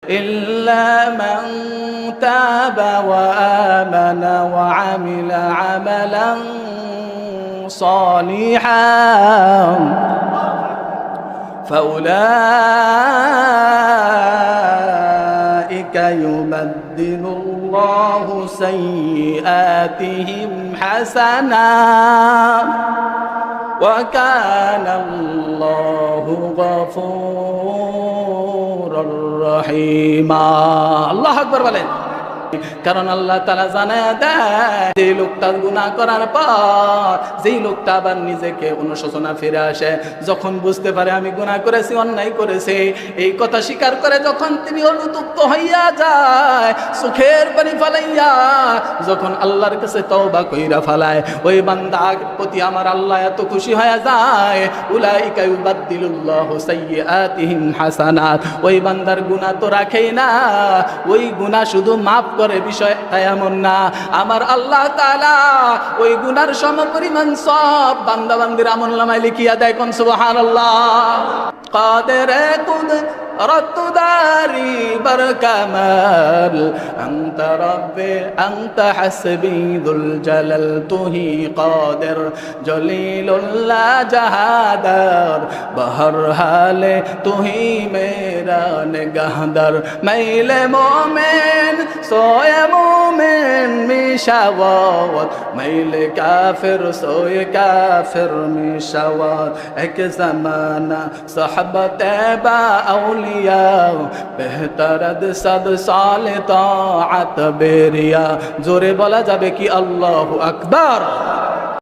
إلا من تاب وآمن وعمل عملا صالحا فأولئك يبدل الله سيئاتهم حسنات وكان الله غفورا رحيما الله أكبر বলেন কারণ আল্লাহ তাআলা জানায়া দেয় যে লোকটা গুনাহ করার পর যেই লোকটা আবার নিজেকে অনুশোচনা ফিরে আসে, যখন বুঝতে পারে আমি গুনাহ করেছি, অন্যায় করেছি, এই কথা স্বীকার করে যখন তিনি অনুতপ্ত হইয়া যায়, চোখের পানি ফেলাইয়া যখন আল্লাহর কাছে তওবা কইরা ফেলায়, ওই বান্দার প্রতি আমার আল্লাহ এত খুশি হয়ে যায়, উলাইকা ইউবাদদিলুল্লাহু সাইয়্যাতিহিম হাসানাত, ওই বান্দার গুনাহ তো রাখেই না, ওই গুনাহ শুধু মাফ করে বিষয় এমন না, আমার আল্লাহ তাআলা ওই গুনার সমপরিমাণ সব বান্দা বান্দির আমলনামায় লিখিয়া দেয়। কোন সুবহানাল্লাহ। কাদের কুদরত দারি বার কামাল আনতা রব্বি আনতা হাসবি দুল জালাল তুহি কাদের জলিলুল্লাহ জাহাদার বহর হালে তুহি মেরা নিগাহদার মাইলে মোমেন সোয়ে মোমেন মিশাওয়াত মাইলে কাফির সোয়ে কাফির মিশাওয়াত এক জামানা সাহাবাতে বা আউলিয়া বেহতরদ সদ সালে তাআত বেরিয়া। জোরে বলা যাবে কি আল্লাহু আকবার।